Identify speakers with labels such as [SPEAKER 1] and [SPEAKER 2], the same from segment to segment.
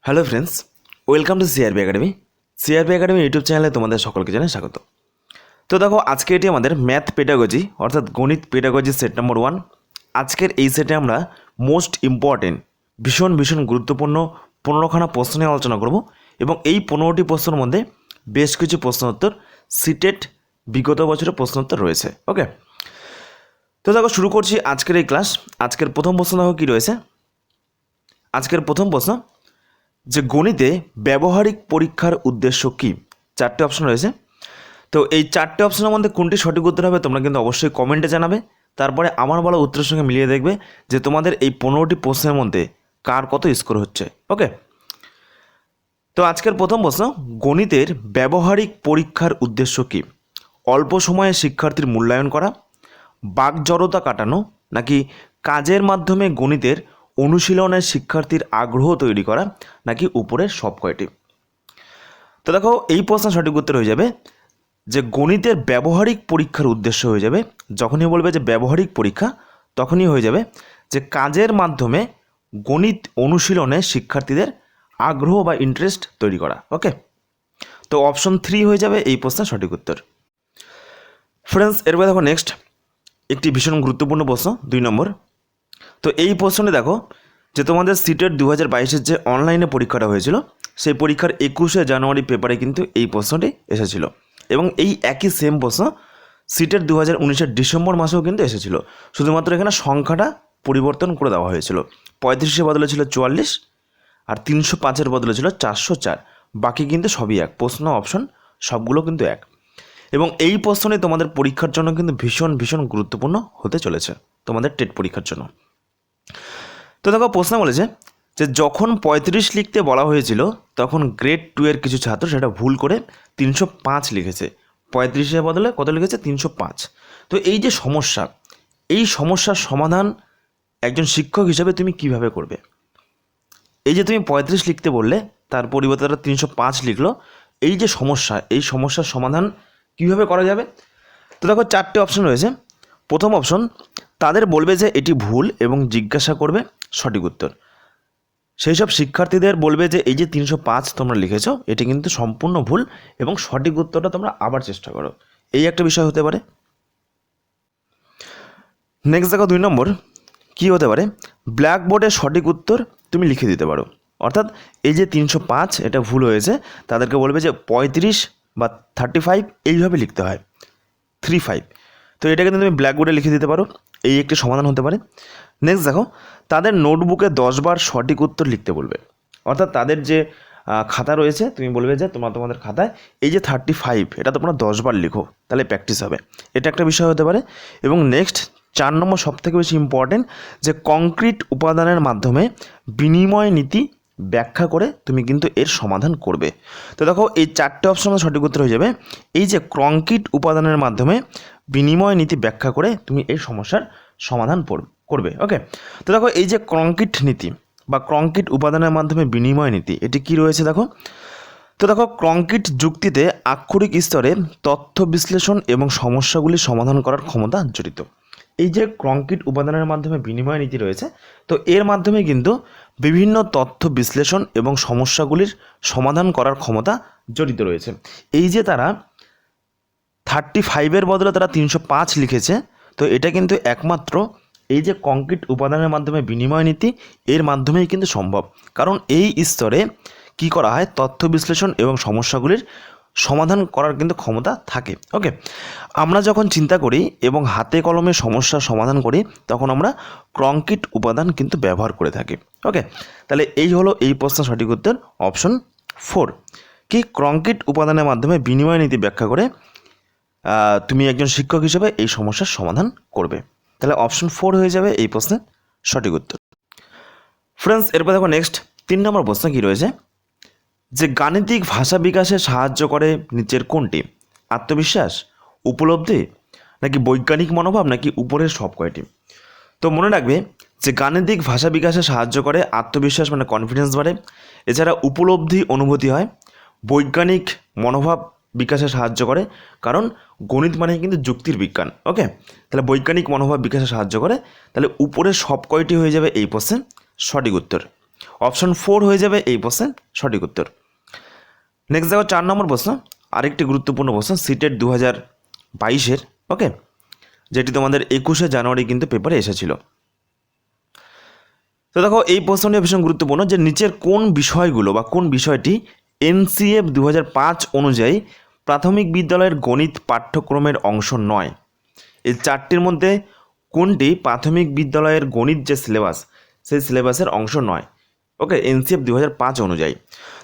[SPEAKER 1] Hello friends, welcome to CRP academy. CRP academy YouTube চ্যানেলে তোমাদের সকলকে জানাই স্বাগত। তো দেখো, আজকে এটি আমাদের ম্যাথ পেডাগজি অর্থাৎ গণিত পেডাগজি সেট নম্বর 1। আজকের এই সেটে আমরা মোস্ট ইম্পর্টেন্ট ভীষণ গুরুত্বপূর্ণ 15খানা প্রশ্ন নিয়ে আলোচনা করব এবং এই 15টি প্রশ্নের মধ্যে বেশ কিছু প্রশ্ন উত্তর সিটেট বিগত বছরের প্রশ্ন উত্তর রয়েছে। ওকে, তো দেখো শুরু করছি আজকের এই ক্লাস। আজকের প্রথম প্রশ্ন দেখো কী রয়েছে। আজকের প্রথম প্রশ্ন, যে গণিতে ব্যবহারিক পরীক্ষার উদ্দেশ্য কী? 4টে অপশন রয়েছে। তো এই 4টে অপশনের মধ্যে কোনটি সঠিক উত্তর হবে তোমরা কিন্তু অবশ্যই কমেন্টে জানাবে। তারপরে আমার বলা উত্তরের সঙ্গে মিলিয়ে দেখবে যে তোমাদের এই 15টি প্রশ্নের মধ্যে কার কত স্কোর হচ্ছে। ওকে, তো আজকের প্রথম প্রশ্ন, গণিতের ব্যবহারিক পরীক্ষার উদ্দেশ্য কী? অল্প সময়ে শিক্ষার্থীর মূল্যায়ন করা, বাকজড়তা কাটানো, নাকি কাজের মাধ্যমে গণিতের অনুশীলনের শিক্ষার্থীর আগ্রহ তৈরি করা, নাকি উপরের সব কয়টি? তো দেখো, এই প্রশ্নের সঠিক উত্তর হয়ে যাবে যে গণিতের ব্যবহারিক পরীক্ষার উদ্দেশ্য হয়ে যাবে, যখনই বলবে যে ব্যবহারিক পরীক্ষা তখনই হয়ে যাবে যে কাজের মাধ্যমে গণিত অনুশীলনে শিক্ষার্থীদের আগ্রহ বা ইন্টারেস্ট তৈরি করা। ওকে, তো অপশন 3 হয়ে যাবে এই প্রশ্নের সঠিক উত্তর। ফ্রেন্ডস, এরপরে দেখো নেক্সট একটি ভীষণ গুরুত্বপূর্ণ প্রশ্ন 2 নম্বর। তো এই প্রশ্নে দেখো যে তোমাদের সিটেট 2022-এর যে অনলাইনে পরীক্ষাটা হয়েছিল সেই পরীক্ষার 21শে জানুয়ারি পেপারে কিন্তু এই প্রশ্নটি এসেছিল এবং এই একই সেম প্রশ্ন সিটেট 2019-এর ডিসেম্বর মাসেও কিন্তু এসেছিল। শুধুমাত্র এখানে সংখ্যাটা পরিবর্তন করে দেওয়া হয়েছিল। 35-এর বদলে ছিল 44 আর 305-এর বদলে ছিল 404। বাকি কিন্তু সবই এক, প্রশ্ন অপশন সবগুলো কিন্তু এক। এবং এই প্রশ্নটি তোমাদের পরীক্ষার জন্য কিন্তু ভীষণ গুরুত্বপূর্ণ হতে চলেছে তোমাদের টেট পরীক্ষার জন্য। তো দেখো, প্রশ্ন বলেছে যে যখন 35 লিখতে বলা হয়েছিল তখন গ্রেড 2 এর কিছু ছাত্র সেটা ভুল করে 305 লিখেছে। 35-এর বদলে কত লিখেছে? 305। তো এই যে সমস্যা, এই সমস্যার সমাধান একজন শিক্ষক হিসেবে তুমি কিভাবে করবে? এই যে তুমি 35 লিখতে বললে, তার পরিবর্তে তারা 305 লিখলো, এই যে সমস্যা, এই সমস্যার সমাধান কিভাবে করা যাবে? তো দেখো 4টে অপশন রয়েছে। প্রথম অপশন, তাদের বলবে যে এটি ভুল এবং জিজ্ঞাসা করবে সঠিক উত্তর। সেই সব শিক্ষার্থীদের বলবে যে এই যে 305 তোমরা লিখেছো এটি কিন্তু সম্পূর্ণ ভুল এবং সঠিক উত্তরটা তোমরা আবার চেষ্টা করো। এই একটা বিষয় হতে পারে। নেক্সট দেখো 2 নম্বর, কি হতে পারে? ব্ল্যাকবোর্ডে সঠিক উত্তর তুমি লিখে দিতে পারো। অর্থাৎ এই যে 305 এটা ভুল হয়েছে, তাদেরকে বলবে যে 35 বা 35 এইভাবে লিখতে হয়, 35। তো এটা কিন্তু তুমি ব্ল্যাকবোর্ডে লিখে দিতে পারো, এই একটি সমাধান হতে পারে। নেক্সট দেখো, তাদের নোটবুকে 10 বার সঠিক উত্তর লিখতে বলবে। অর্থাৎ তাদের যে খাতা রয়েছে তুমি বলবে যে তোমাদের খাতায় এই যে 35 এটা তোমরা 10 বার লিখো, তাহলে প্র্যাকটিস হবে। এটা একটা বিষয় হতে পারে। এবং নেক্সট 4 নম্বর সবথেকে বেশি ইম্পর্টেন্ট, যে কংক্রিট উপাদানের মাধ্যমে বিনিময় নীতি ব্যাখ্যা করে তুমি কিন্তু এর সমাধান করবে। তো দেখো, এই 4টে অপশনের সঠিক উত্তর হয়ে যাবে এই যে কংক্রিট উপাদানের মাধ্যমে বিনিময় নীতি ব্যাখ্যা করে তুমি এই সমস্যার সমাধান করবে। ওকে, তো দেখো এই যে কংক্রিট নীতি বা কংক্রিট উপাদানের মাধ্যমে বিনিময় নীতি, এটি কি রয়েছে দেখো। তো দেখো, কংক্রিট যুক্তিতে আক্ষরিক স্তরে তথ্য বিশ্লেষণ এবং সমস্যাগুলি সমাধান করার ক্ষমতা জড়িত। এই যে কংক্রিট উপাদানের মাধ্যমে বিনিময় নীতি রয়েছে, তো এর মাধ্যমে কিন্তু বিভিন্ন তথ্য বিশ্লেষণ এবং সমস্যাগুলির সমাধান করার ক্ষমতা জড়িত রয়েছে। এই যে তারা 35-এর বদলে তারা 305 লিখেছে, তো এটা কিন্তু একমাত্র এই যে কংক্রিট উপাদানের মাধ্যমে বিনিময় নীতি এর মাধ্যমেই কিন্তু সম্ভব। কারণ এই স্তরে কি করা হয়, তথ্য বিশ্লেষণ এবং সমস্যাগুলির সমাধান করার কিন্তু ক্ষমতা থাকে। ওকে, আমরা যখন চিন্তা করি এবং হাতে কলমে সমস্যার সমাধান করি তখন আমরা কংক্রিট উপাদান কিন্তু ব্যবহার করে থাকি। ওকে, তাহলে এই হলো এই প্রশ্নের সঠিক উত্তর অপশন 4। কি কংক্রিট উপাদানের মাধ্যমে বিনিময় নীতি ব্যাখ্যা করে তুমি একজন শিক্ষক হিসেবে এই সমস্যার সমাধান করবে। তাহলে অপশন 4 হয়ে যাবে এই প্রশ্নের সঠিক উত্তর। ফ্রেন্ডস, এরপর দেখো নেক্সট 3 নম্বর প্রশ্ন কি রয়েছে, যে গাণিতিক ভাষা বিকাশে সাহায্য করে নিচের কোনটি? আত্মবিশ্বাস, উপলব্ধি, নাকি বৈজ্ঞানিক মনোভাব, নাকি উপরের সব কয়টি? তো মনে রাখবে যে গাণিতিক ভাষা বিকাশে সাহায্য করে আত্মবিশ্বাস মানে কনফিডেন্স বাড়ে, এছাড়া উপলব্ধি অনুভূতি হয়, বৈজ্ঞানিক মনোভাব বিকাশে সাহায্য করে, কারণ গণিত মানে কিন্তু যুক্তির বিজ্ঞান। ওকে, তাহলে বৈজ্ঞানিক মনোভাব বিকাশে সাহায্য করে, তাহলে উপরে সব কয়টি হয়ে যাবে এই প্রশ্নের সঠিক উত্তর। অপশন 4 হয়ে যাবে এই প্রশ্নের সঠিক উত্তর। নেক্সট দেখো 4 নম্বর প্রশ্ন, আরেকটি গুরুত্বপূর্ণ প্রশ্ন, সিটেট 2022-এর, ওকে, যেটি তোমাদের 21শে জানুয়ারি কিন্তু পেপারে এসেছিল। তো দেখো এই প্রশ্নটি ভীষণ গুরুত্বপূর্ণ যে নিচের কোন বিষয়গুলো বা কোন বিষয়টি এনসিএফ 2005 অনুযায়ী প্রাথমিক বিদ্যালয়ের গণিত পাঠ্যক্রমের অংশ নয়। এই চারটির মধ্যে কোনটি প্রাথমিক বিদ্যালয়ের গণিত যে সিলেবাস সেই সিলেবাসের অংশ নয়, ওকে, এনসিএফ 2005 অনুযায়ী।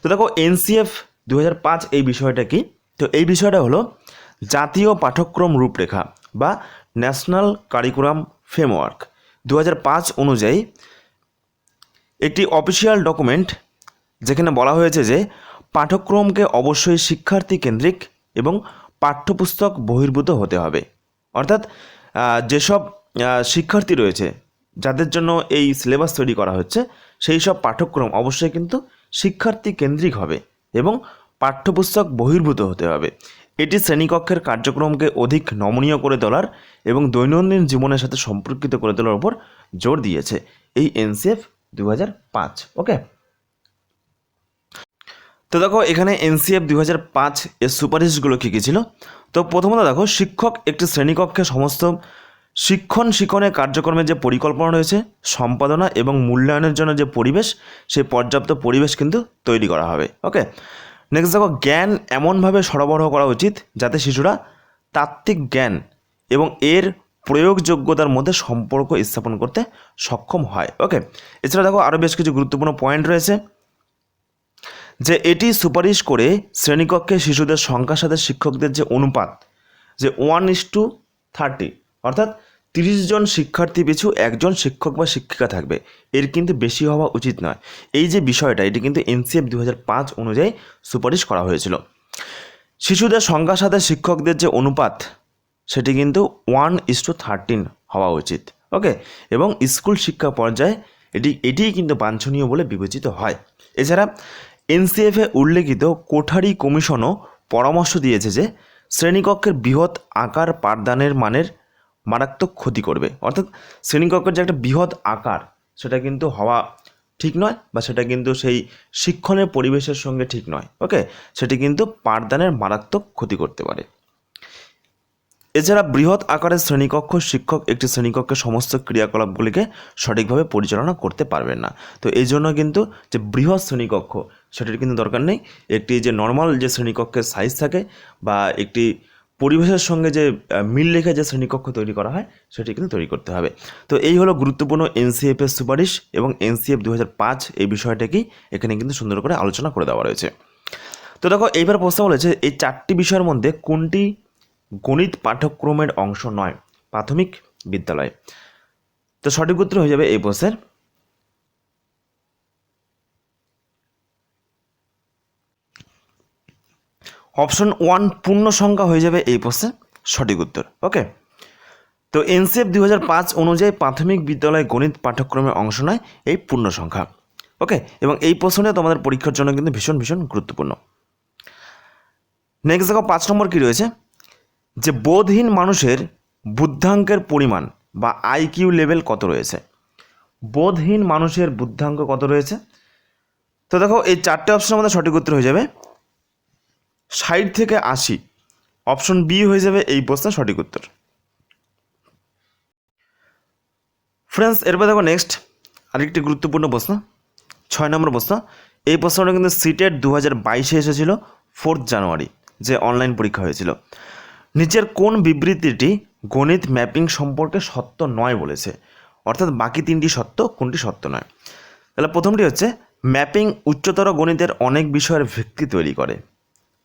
[SPEAKER 1] তো দেখো এনসিএফ 2005 এই বিষয়টা কি? তো এই বিষয়টা হলো জাতীয় পাঠ্যক্রম রূপরেখা বা ন্যাশনাল কারিকুলাম ফ্রেমওয়ার্ক 2005 অনুযায়ী একটি অফিসিয়াল ডকুমেন্ট, যেখানে বলা হয়েছে যে পাঠ্যক্রমকে অবশ্যই শিক্ষার্থী কেন্দ্রিক এবং পাঠ্যপুস্তক বহির্ভূত হতে হবে। অর্থাৎ যেসব শিক্ষার্থী রয়েছে যাদের জন্য এই সিলেবাস তৈরি করা হচ্ছে সেই সব পাঠ্যক্রম অবশ্যই কিন্তু শিক্ষার্থী কেন্দ্রিক হবে এবং পাঠ্যপুস্তক বহির্ভূত হতে হবে। এটি শ্রেণীকক্ষের কার্যক্রমকে অধিক নমনীয় করে তোলার এবং দৈনন্দিন জীবনের সাথে সম্পর্কিত করে তোলার উপর জোর দিয়েছে এই এনসিএফ 2005, ওকে। তো দেখো এখানে এনসিএফ 2005 এর সুপারিশগুলো কী কী ছিল? তো প্রথমত দেখো শিক্ষক একটি শ্রেণীকক্ষে সমস্ত শিক্ষণের কার্যক্রমের যে পরিকল্পনা রয়েছে, সম্পাদনা এবং মূল্যায়নের জন্য যে পরিবেশ, সেই পর্যাপ্ত পরিবেশ কিন্তু তৈরি করা হবে, ওকে। নেক্সট দেখো জ্ঞান এমনভাবে সরবরাহ করা উচিত যাতে শিশুরা তাত্ত্বিক জ্ঞান এবং এর প্রয়োগযোগ্যতার মধ্যে সম্পর্ক স্থাপন করতে সক্ষম হয়, ওকে। এছাড়া দেখো আরও বেশ কিছু গুরুত্বপূর্ণ পয়েন্ট রয়েছে যে এটি সুপারিশ করে শ্রেণীকক্ষে শিশুদের সংখ্যার সাথে শিক্ষকদের যে অনুপাত, যে 1:30, অর্থাৎ 30 জন শিক্ষার্থী পিছু একজন শিক্ষক বা শিক্ষিকা থাকবে, এর কিন্তু বেশি হওয়া উচিত নয়। এই যে বিষয়টা এটি কিন্তু এনসিএফ 2005 অনুযায়ী সুপারিশ করা হয়েছিল। শিশুদের সংখ্যার সাথে শিক্ষকদের যে অনুপাত সেটি কিন্তু 1:13 হওয়া উচিত, ওকে। এবং স্কুল শিক্ষা পর্যায়ে এটিই কিন্তু বাঞ্ছনীয় বলে বিবেচিত হয়। এছাড়া এনসিএফে উল্লেখিত কোঠারি কমিশনও পরামর্শ দিয়েছে যে শ্রেণীকক্ষের বৃহৎ আকার পাঠদানের মানের মারাত্মক ক্ষতি করবে। অর্থাৎ শ্রেণীকক্ষের যে একটা বৃহৎ আকার সেটা কিন্তু হওয়া ঠিক নয়, বা সেটা কিন্তু সেই শিক্ষণের পরিবেশের সঙ্গে ঠিক নয়, ওকে। সেটি কিন্তু পাঠদানের মারাত্মক ক্ষতি করতে পারে। এছাড়া বৃহৎ আকারের শ্রেণীকক্ষ শিক্ষক একটি শ্রেণীকক্ষের সমস্ত ক্রিয়াকলাপগুলিকে সঠিকভাবে পরিচালনা করতে পারবেন না। তো এই জন্য কিন্তু যে বৃহৎ শ্রেণীকক্ষ সেটির কিন্তু দরকার নেই। একটি যে নর্মাল যে শ্রেণীকক্ষের সাইজ থাকে বা একটি পরিবেশের সঙ্গে যে মিল রেখে যে শ্রেণীকক্ষ তৈরি করা হয় সেটি কিন্তু তৈরি করতে হবে। তো এই হলো গুরুত্বপূর্ণ এনসিএফের সুপারিশ এবং এনসিএফ 2005 এই বিষয়টাকেই এখানে কিন্তু সুন্দর করে আলোচনা করে দেওয়া রয়েছে। তো দেখো এইবার প্রশ্ন বলেছে এই চারটি বিষয়ের মধ্যে কোনটি গণিত পাঠ্যক্রমের অংশ নয় প্রাথমিক বিদ্যালয়ে? তো সঠিক উত্তর হয়ে যাবে এই প্রশ্নের অপশন 1 পূর্ণ সংখ্যা হয়ে যাবে এই প্রশ্নের সঠিক উত্তর, ওকে। তো এনসিএফ 2005 অনুযায়ী প্রাথমিক বিদ্যালয়ে গণিত পাঠ্যক্রমের অংশ নয় এই পূর্ণ সংখ্যা, ওকে। এবং এই প্রশ্নটা তোমাদের পরীক্ষার জন্য কিন্তু ভীষণ ভীষণ গুরুত্বপূর্ণ। নেক্সট দেখো 5 নম্বর কী রয়েছে, যে বোধহীন মানুষের বুদ্ধাঙ্কের পরিমাণ বা আইকিউ লেভেল কত রয়েছে? বোধহীন মানুষের বুদ্ধাঙ্ক কত রয়েছে? তো দেখো এই চারটে অপশনের মধ্যে সঠিক উত্তর হয়ে যাবে 60 থেকে 80। অপশন বি হয়ে যাবে এই প্রশ্নের সঠিক উত্তর। ফ্রেন্ডস এরপর দেখো নেক্সট আরেকটি গুরুত্বপূর্ণ প্রশ্ন, 6 নম্বর প্রশ্ন। এই প্রশ্নটা কিন্তু সিটেট 2022-এ এসেছিল 4 জানুয়ারি, যে অনলাইন পরীক্ষা হয়েছিল। নিচের কোন বিবৃতিটি গণিত ম্যাপিং সম্পর্কে সত্য নয় বলেছে? অর্থাৎ বাকি তিনটি সত্য, কোনটি সত্য নয়? তাহলে প্রথমটি হচ্ছে ম্যাপিং উচ্চতর গণিতের অনেক বিষয়ের ভিত্তি তৈরি করে,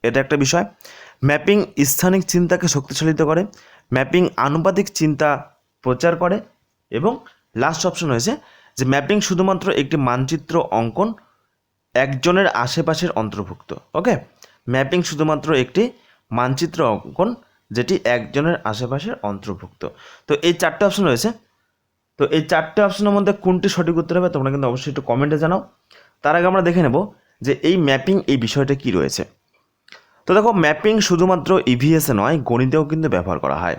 [SPEAKER 1] এটা একটা বিষয়। ম্যাপিং স্থানিক চিন্তাকে শক্তিশালিত করে, ম্যাপিং আনুপাতিক চিন্তা প্রচার করে, এবং লাস্ট অপশন হয়েছে যে ম্যাপিং শুধুমাত্র একটি মানচিত্র অঙ্কন একজনের আশেপাশের অন্তর্ভুক্ত, ওকে। ম্যাপিং শুধুমাত্র একটি মানচিত্র অঙ্কন যেটি একজনের আশেপাশের অন্তর্ভুক্ত। তো এই চারটে অপশন রয়েছে। তো এই চারটে অপশনের মধ্যে কোনটি সঠিক উত্তর হবে তোমরা কিন্তু অবশ্যই একটু কমেন্টে জানাও। তার আগে আমরা দেখে নেব যে এই ম্যাপিং এই বিষয়টা কি রয়েছে। তো দেখো ম্যাপিং শুধুমাত্র ইভিএসে নয়, গণিতেও কিন্তু ব্যবহার করা হয়।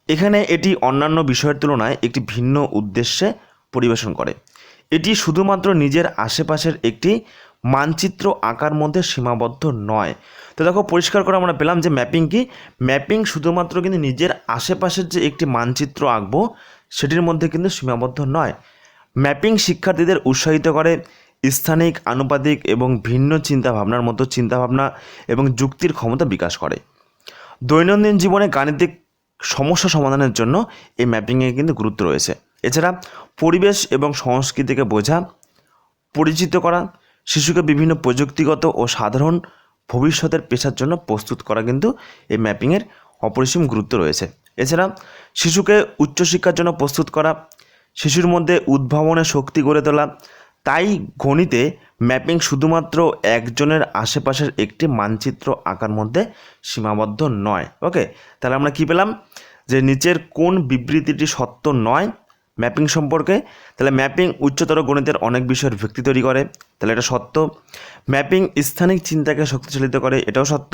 [SPEAKER 1] এখানে এটি অন্যান্য বিষয়ের তুলনায় একটি ভিন্ন উদ্দেশ্যে পরিবেশন করে। এটি শুধুমাত্র নিজের আশেপাশের একটি মানচিত্র আঁকার মধ্যে সীমাবদ্ধ নয়। তো দেখো পরিষ্কার করে আমরা পেলাম যে ম্যাপিং কি, ম্যাপিং শুধুমাত্র কিন্তু নিজের আশেপাশের যে একটি মানচিত্র আঁকবো সেটির মধ্যে কিন্তু সীমাবদ্ধ নয়। ম্যাপিং শিক্ষার্থীদের উৎসাহিত করে স্থানিক, আনুপাতিক এবং ভিন্ন চিন্তাভাবনার মতো চিন্তাভাবনা এবং যুক্তির ক্ষমতা বিকাশ করে। দৈনন্দিন জীবনে গাণিতিক সমস্যা সমাধানের জন্য এই ম্যাপিংয়ে কিন্তু গুরুত্ব রয়েছে। এছাড়া পরিবেশ এবং সংস্কৃতিকে বোঝা, পরিচিত করা, শিশুকে বিভিন্ন প্রযুক্তিগত ও সাধারণ ভবিষ্যতের পেশার জন্য প্রস্তুত করা কিন্তু এই ম্যাপিংয়ের অপরিসীম গুরুত্ব রয়েছে। এছাড়া শিশুকে উচ্চশিক্ষার জন্য প্রস্তুত করা, শিশুর মধ্যে উদ্ভাবনের শক্তি গড়ে তোলা। তাই গণিতে ম্যাপিং শুধুমাত্র একজনের আশেপাশের একটি মানচিত্র আঁকার মধ্যে সীমাবদ্ধ নয়। ওকে, তাহলে আমরা কি পেলাম যে নিচের কোন বিবৃতিটি সত্য নয় ম্যাপিং সম্পর্কে? তাহলে ম্যাপিং উচ্চতর গণিতের অনেক বিষয়ের ভিত্তি তৈরি করে, তাহলে এটা সত্য। ম্যাপিং স্থানিক চিন্তাকে শক্তিশালিত করে, এটাও সত্য।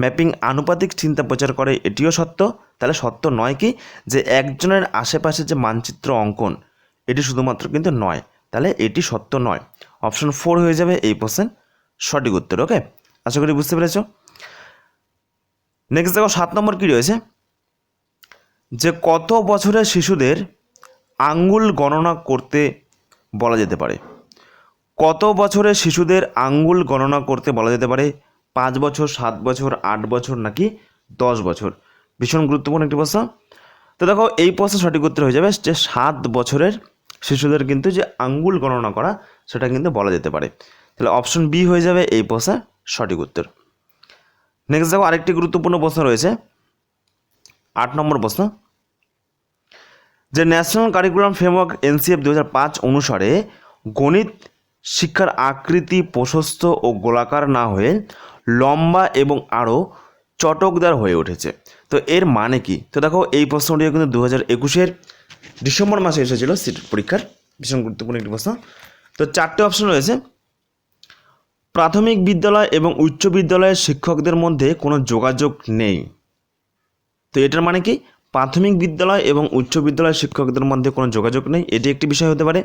[SPEAKER 1] ম্যাপিং আনুপাতিক চিন্তা প্রচার করে, এটিও সত্য। তাহলে সত্য নয় কি, যে একজনের আশেপাশে যে মানচিত্র অঙ্কন এটি শুধুমাত্র কিন্তু নয়, তাহলে এটি সত্য নয়। অপশন 4 হয়ে যাবে এই প্রশ্নের সঠিক উত্তর। ওকে, আশা করি বুঝতে পেরেছ। নেক্সট দেখো 7 নম্বর কী রয়েছে, যে কত বছরের শিশুদের আঙ্গুল গণনা করতে বলা যেতে পারে? কত বছরের শিশুদের আঙ্গুল গণনা করতে বলা যেতে পারে? 5 বছর, 7 বছর, 8 বছর নাকি 10 বছর? ভীষণ গুরুত্বপূর্ণ একটি প্রশ্ন। তো দেখো এই প্রশ্নের সঠিক উত্তর হয়ে যাবে যে 7 বছরের শিশুদের কিন্তু যে আঙ্গুল গণনা করা সেটা কিন্তু বলা যেতে পারে। তাহলে অপশন বি হয়ে যাবে এই প্রশ্নের সঠিক উত্তর। নেক্সট দেখো আরেকটি গুরুত্বপূর্ণ প্রশ্ন রয়েছে, 8 নম্বর প্রশ্ন, যে ন্যাশনাল কারিকুলাম ফ্রেমওয়ার্ক NCF 2005 অনুসারে গণিত শিক্ষার আকৃতি প্রশস্ত ও গোলাকার না হয়ে লম্বা এবং আরও চটকদার হয়ে উঠেছে। তো এর মানে কি? তো দেখো এই প্রশ্নটিও কিন্তু 2021-এর ডিসেম্বর মাসে এসেছিল সিট পরীক্ষার, ভীষণ গুরুত্বপূর্ণ একটি প্রশ্ন। তো 4টে অপশন রয়েছে। প্রাথমিক বিদ্যালয় এবং উচ্চ বিদ্যালয়ের শিক্ষকদের মধ্যে কোনো যোগাযোগ নেই। তো এটার মানে কি? প্রাথমিক বিদ্যালয় এবং উচ্চ বিদ্যালয়ের শিক্ষকদের মধ্যে কোনো যোগাযোগ নেই, এটি একটি বিষয় হতে পারে।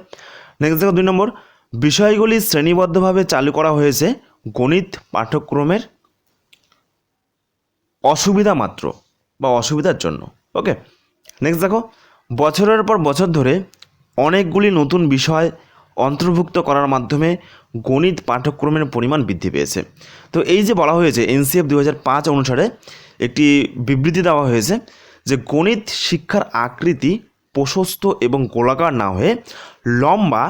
[SPEAKER 1] নেক্সট দেখো 2 নম্বর, বিষয়গুলি শ্রেণীবদ্ধভাবে চালু করা হয়েছে গণিত পাঠ্যক্রমের অসুবিধা মাত্র বা অসুবিধার জন্য। ওকে, নেক্সট দেখো, বছরের পর বছর ধরে অনেকগুলি নতুন বিষয় অন্তর্ভুক্ত করার মাধ্যমে গণিত পাঠ্যক্রমের পরিমাণ বৃদ্ধি পেয়েছে। তো এই যে বলা হয়েছে NCF 2005 অনুসারে একটি বিবৃতি দেওয়া হয়েছে যে গণিত শিক্ষার আকৃতি প্রশস্ত এবং গোলাকার না হয়ে লম্বা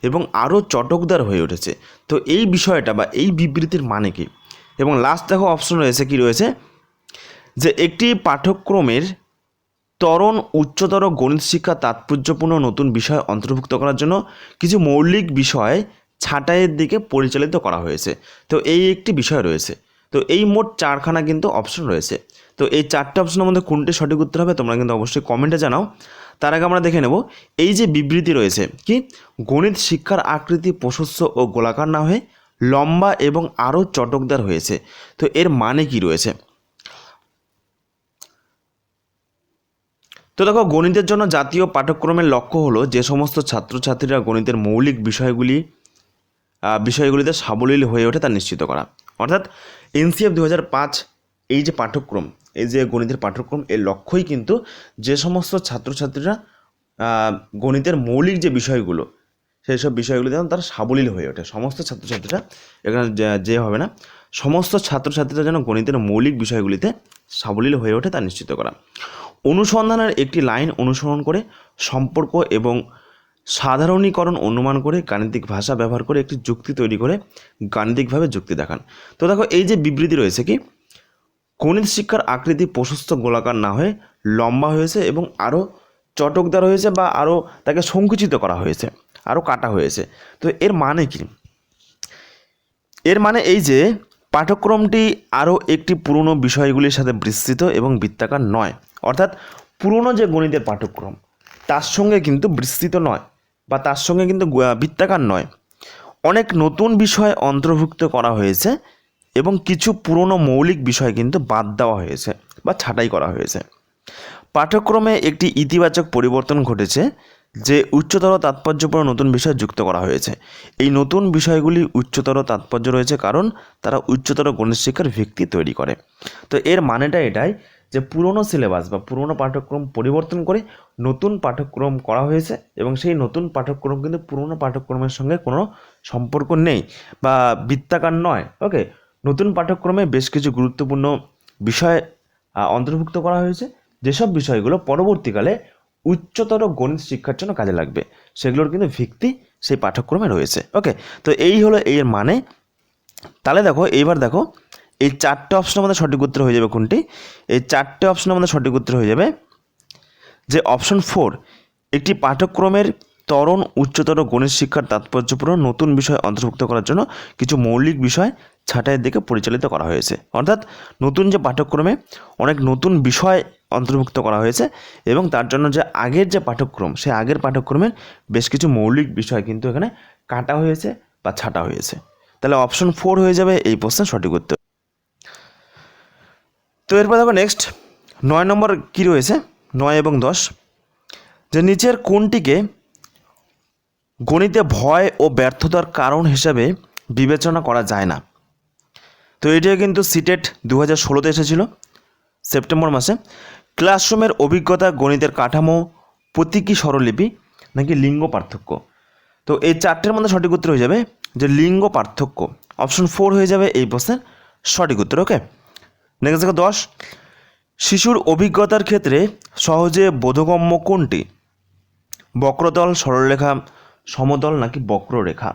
[SPEAKER 1] এবং আরও চটকদার হয়ে উঠেছে। তো এই বিষয়টা বা এই বিবৃতির মানে কি? এবং লাস্ট দেখো অপশন রয়েছে, কি রয়েছে, যে একটি পাঠ্যক্রমের ত্বরণ উচ্চতর গণিত শিক্ষা তাৎপর্যপূর্ণ নতুন বিষয় অন্তর্ভুক্ত করার জন্য কিছু মৌলিক বিষয় ছাঁটাইয়ের দিকে পরিচালিত করা হয়েছে। তো এই একটি বিষয় রয়েছে। তো এই মোট 4খানা কিন্তু অপশন রয়েছে। তো এই 4টে অপশনের মধ্যে কোনটি সঠিক উত্তর হবে তোমরা কিন্তু অবশ্যই কমেন্টে জানাও। তার আগে আমরা দেখে নেব এই যে বিবৃতি রয়েছে, কি গণিত শিক্ষার আকৃতি প্রশস্ত ও গোলাকার না হয়ে লম্বা এবং আরও চটকদার হয়েছে। তো এর মানে কি রয়েছে? তো দেখো গণিতের জন্য জাতীয় পাঠ্যক্রমের লক্ষ্য হলো যে সমস্ত ছাত্রছাত্রীরা গণিতের মৌলিক বিষয়গুলিতে সাবলীল হয়ে ওঠে তা নিশ্চিত করা। অর্থাৎ NCF 2005 এই যে পাঠ্যক্রম, এই যে গণিতের পাঠ্যক্রম, এর লক্ষ্যই কিন্তু যে সমস্ত ছাত্রছাত্রীরা গণিতের মৌলিক যে বিষয়গুলো সেই সব বিষয়গুলিতে তারা সাবলীল হয়ে ওঠে। সমস্ত ছাত্রছাত্রীরা, এখানে যে হবে না, সমস্ত ছাত্রছাত্রীরা যেন গণিতের মৌলিক বিষয়গুলিতে সাবলীল হয়ে ওঠে তা নিশ্চিত করা। অনুসন্ধানের একটি লাইন অনুসরণ করে সম্পর্ক এবং সাধারণীকরণ অনুমান করে গাণিতিক ভাষা ব্যবহার করে একটি যুক্তি তৈরি করে গাণিতিকভাবে যুক্তি দেখান। তো দেখো এই যে বিবৃতি রয়েছে, কি গণিত শিক্ষার আকৃতি প্রশস্ত গোলাকার না হয়ে লম্বা হয়েছে এবং আরও চটকদার হয়েছে বা আরও তাকে সংকুচিত করা হয়েছে, আরও কাটা হয়েছে। তো এর মানে কি? এর মানে এই যে পাঠ্যক্রমটি আরও একটি পুরনো বিষয়গুলির সাথে বিস্তৃত এবং বৃত্তাকার নয়। অর্থাৎ পুরনো যে গণিতের পাঠ্যক্রম তার সঙ্গে কিন্তু বিস্তৃত নয় বা তার সঙ্গে কিন্তু বৃত্তাকার নয়, অনেক নতুন বিষয় অন্তর্ভুক্ত করা হয়েছে এবং কিছু পুরনো মৌলিক বিষয় কিন্তু বাদ দেওয়া হয়েছে বা ছাঁটাই করা হয়েছে। পাঠ্যক্রমে একটি ইতিবাচক পরিবর্তন ঘটেছে যে উচ্চতর তাৎপর্যপূর্ণ নতুন বিষয় যুক্ত করা হয়েছে। এই নতুন বিষয়গুলি উচ্চতর তাৎপর্য রয়েছে কারণ তারা উচ্চতর গণিত শিক্ষার ভিত্তি তৈরি করে। তো এর মানেটা এটাই যে পুরনো সিলেবাস বা পুরনো পাঠ্যক্রম পরিবর্তন করে নতুন পাঠ্যক্রম করা হয়েছে এবং সেই নতুন পাঠ্যক্রম কিন্তু পুরনো পাঠ্যক্রমের সঙ্গে কোনো সম্পর্ক নেই বা বৃত্তাকার নয়। ওকে, নতুন পাঠ্যক্রমে বেশ কিছু গুরুত্বপূর্ণ বিষয় অন্তর্ভুক্ত করা হয়েছে, যেসব বিষয়গুলো পরবর্তীকালে উচ্চতর গণিত শিক্ষার জন্য কাজে লাগবে, সেগুলোর কিন্তু ভিত্তি সেই পাঠ্যক্রমে রয়েছে। ওকে, তো এই হলো এর মানে। তাহলে দেখো এইবার দেখো এই চারটে অপশনের মধ্যে সঠিক উত্তর হয়ে যাবে কোনটি? এই চারটে অপশনের মধ্যে সঠিক উত্তর হয়ে যাবে যে অপশন 4, একটি পাঠ্যক্রমের ত্বরণ উচ্চতর গণিত শিক্ষার তাৎপর্যপূর্ণ নতুন বিষয় অন্তর্ভুক্ত করার জন্য কিছু মৌলিক বিষয় ছাঁটাইয়ের দিকে পরিচালিত করা হয়েছে। অর্থাৎ নতুন যে পাঠ্যক্রমে অনেক নতুন বিষয় অন্তর্ভুক্ত করা হয়েছে এবং তার জন্য যে আগের যে পাঠ্যক্রম, সেই আগের পাঠ্যক্রমের বেশ কিছু মৌলিক বিষয় কিন্তু এখানে কাটা হয়েছে বা ছাঁটা হয়েছে। তাহলে অপশন 4 হয়ে যাবে এই প্রশ্নের সঠিক উত্তর। তো এরপর দেখো নেক্সট 9 নম্বর কী রয়েছে, 9 এবং 10, যে নিচের কোনটিকে গণিতে ভয় ও ব্যর্থতার কারণ হিসাবে বিবেচনা করা যায় না? তো এটিও কিন্তু সিটেট 2016-তে এসেছিল সেপ্টেম্বর মাসে। ক্লাসরুমের অভিজ্ঞতা, গণিতের কাঠামো, প্রতীকী স্বরলিপি নাকি লিঙ্গ পার্থক্য? তো এই চারটের মধ্যে সঠিক উত্তর হয়ে যাবে যে লিঙ্গ পার্থক্য। অপশন 4 হয়ে যাবে এই প্রশ্নের সঠিক উত্তর। ওকে, নেক্সট দেখো 10, শিশুর অভিজ্ঞতার ক্ষেত্রে সহজে বোধগম্য কোনটি? বক্রতল, সরলরেখা, সমতল নাকি বক্ররেখা?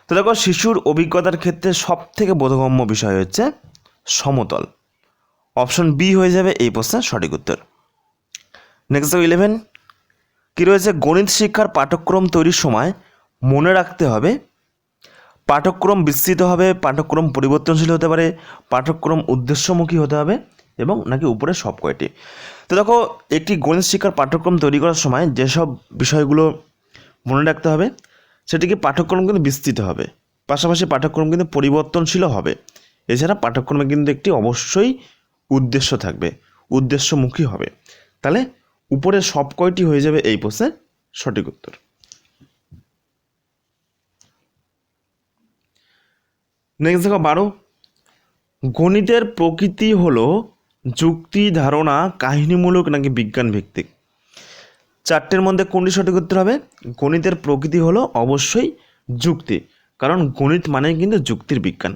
[SPEAKER 1] তো দেখো শিশুর অভিজ্ঞতার ক্ষেত্রে সব থেকে বোধগম্য বিষয় হচ্ছে সমতল। অপশন বি হয়ে যাবে এই প্রশ্নের সঠিক উত্তর। নেক্সট দেখো 11, কী রয়েছে, গণিত শিক্ষার পাঠ্যক্রম তৈরির সময় মনে রাখতে হবে পাঠ্যক্রম বিস্তৃত হবে, পাঠ্যক্রম পরিবর্তনশীল হতে পারে, পাঠ্যক্রম উদ্দেশ্যমুখী হতে হবে এবং নাকি উপরে সব কয়টি? তো দেখো একটি গণিত শিক্ষার পাঠ্যক্রম তৈরি করার সময় যেসব বিষয়গুলো মনে রাখতে হবে সেটিকে পাঠ্যক্রম কিন্তু বিস্তৃত হবে, পাশাপাশি পাঠ্যক্রম কিন্তু পরিবর্তনশীলও হবে। এছাড়া পাঠ্যক্রমে কিন্তু একটি অবশ্যই উদ্দেশ্য থাকবে, উদ্দেশ্যমুখী হবে। তাহলে উপরে সব কয়টি হয়ে যাবে এই প্রশ্নের সঠিক উত্তর। নেক্সট দেখো 12, গণিতের প্রকৃতি হলো যুক্তি, ধারণা, কাহিনীমূলক নাকি বিজ্ঞান ভিত্তিক? চারটের মধ্যে কোনটি সঠিক উত্তর হবে? গণিতের প্রকৃতি হলো অবশ্যই যুক্তি, কারণ গণিত মানেই কিন্তু যুক্তির বিজ্ঞান।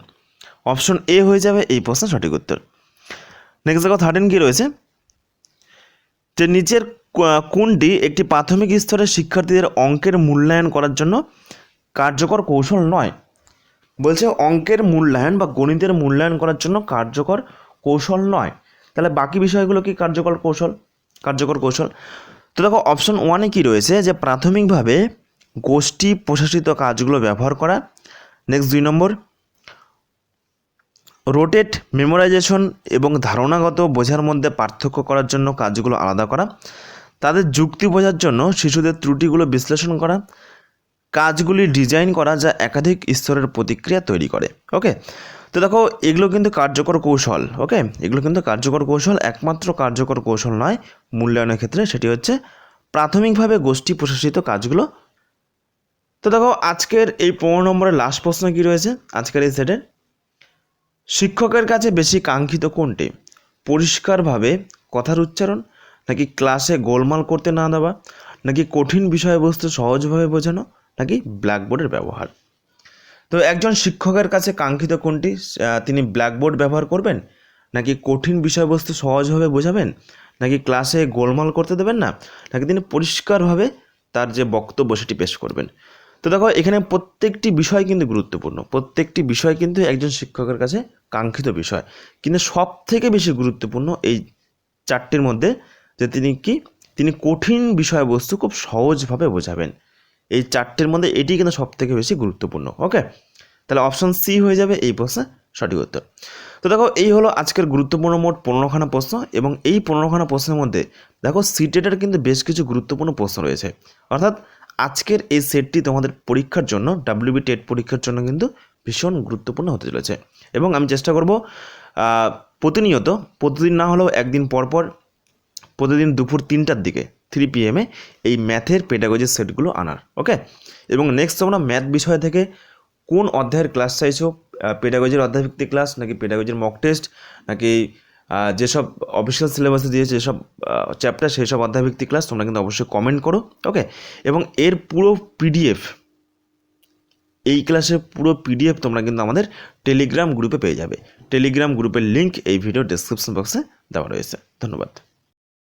[SPEAKER 1] অপশন এ হয়ে যাবে এই প্রশ্নের সঠিক উত্তর। নেক্সট দেখো 13 কী রয়েছে, যে নিচের কোনটি একটি প্রাথমিক স্তরের শিক্ষার্থীদের অঙ্কের মূল্যায়ন করার জন্য কার্যকর কৌশল নয়? বলছে অঙ্কের মূল্যায়ন বা গণিতের মূল্যায়ন করার জন্য কার্যকর কৌশল নয়। তাহলে বাকি বিষয়গুলো কি কার্যকর কৌশল? তো দেখো অপশন 1-এ কী রয়েছে, যে প্রাথমিকভাবে গোষ্ঠী প্রশাসিত কাজগুলো ব্যবহার করা। নেক্সট 2 নম্বর, রোটেট, মেমোরাইজেশন এবং ধারণাগত বোঝার মধ্যে পার্থক্য করার জন্য কাজগুলো আলাদা করা। তাদের যুক্তি বোঝার জন্য শিশুদের ত্রুটিগুলো বিশ্লেষণ করা। কাজগুলি ডিজাইন করা যা একাধিক স্তরের প্রতিক্রিয়া তৈরি করে। ওকে, তো দেখো এগুলো কিন্তু কার্যকর কৌশল। ওকে, এগুলো কিন্তু কার্যকর কৌশল, একমাত্র কার্যকর কৌশল নয় মূল্যায়নের ক্ষেত্রে, সেটি হচ্ছে প্রাথমিকভাবে গোষ্ঠী প্রশাসিত কাজগুলো। তো দেখো আজকের এই 15 নম্বরের লাস্ট প্রশ্ন কী রয়েছে আজকের এই সেটের, শিক্ষকের কাছে বেশি কাঙ্ক্ষিত কোনটি? পরিষ্কারভাবে কথার উচ্চারণ নাকি ক্লাসে গোলমাল করতে না দেওয়া নাকি কঠিন বিষয়বস্তু সহজভাবে বোঝানো নাকি ব্ল্যাকবোর্ডের ব্যবহার? তো একজন শিক্ষকের কাছে কাঙ্ক্ষিত কোনটি? তিনি ব্ল্যাকবোর্ড ব্যবহার করবেন নাকি কঠিন বিষয়বস্তু সহজভাবে বোঝাবেন নাকি ক্লাসে গোলমাল করতে দেবেন না নাকি তিনি পরিষ্কারভাবে তার যে বক্তব্য সেটি পেশ করবেন? তো দেখো এখানে প্রত্যেকটি বিষয় কিন্তু গুরুত্বপূর্ণ, প্রত্যেকটি বিষয় কিন্তু একজন শিক্ষকের কাছে কাঙ্ক্ষিত বিষয়, কিন্তু সব থেকে বেশি গুরুত্বপূর্ণ এই চারটির মধ্যে যে তিনি কঠিন বিষয়বস্তু খুব সহজভাবে বোঝাবেন। এই চারটির মধ্যে এটি কিন্তু সব থেকে বেশি গুরুত্বপূর্ণ। ওকে, তাহলে অপশন সি হয়ে যাবে এই প্রশ্নের সঠিক উত্তর। তো দেখো এই হলো আজকের গুরুত্বপূর্ণ মোট 15খানা প্রশ্ন এবং এই 15খানা প্রশ্নের মধ্যে দেখো সিটেটের কিন্তু বেশ কিছু গুরুত্বপূর্ণ প্রশ্ন রয়েছে। অর্থাৎ আজকের এই সেটটি তোমাদের পরীক্ষার জন্য WB টেট পরীক্ষার জন্য কিন্তু ভীষণ গুরুত্বপূর্ণ হতে চলেছে এবং আমি চেষ্টা করব প্রতিদিন না হলেও একদিন পর প্রতিদিন দুপুর 3টার দিকে 3 PM এই ম্যাথের পেডাগজির সেটগুলো আনার। ওকে, এবং নেক্সট তোমরা ম্যাথ বিষয় থেকে কোন অধ্যায়ের ক্লাস চাইছো, পেডাগজির অধ্যায়ভিত্তিক ক্লাস নাকি পেডাগজির মক টেস্ট নাকি যেসব অফিসিয়াল সিলেবাসে দিয়েছে যেসব চ্যাপ্টার সেই সব অধ্যায়ভিত্তিক ক্লাস, তোমরা কিন্তু অবশ্যই কমেন্ট করো। ওকে, এবং এর পুরো পিডিএফ, এই ক্লাসের পুরো পিডিএফ তোমরা কিন্তু আমাদের টেলিগ্রাম গ্রুপে পেয়ে যাবে। টেলিগ্রাম গ্রুপের লিঙ্ক এই ভিডিও ডেসক্রিপশন বক্সে দেওয়া রয়েছে। ধন্যবাদ।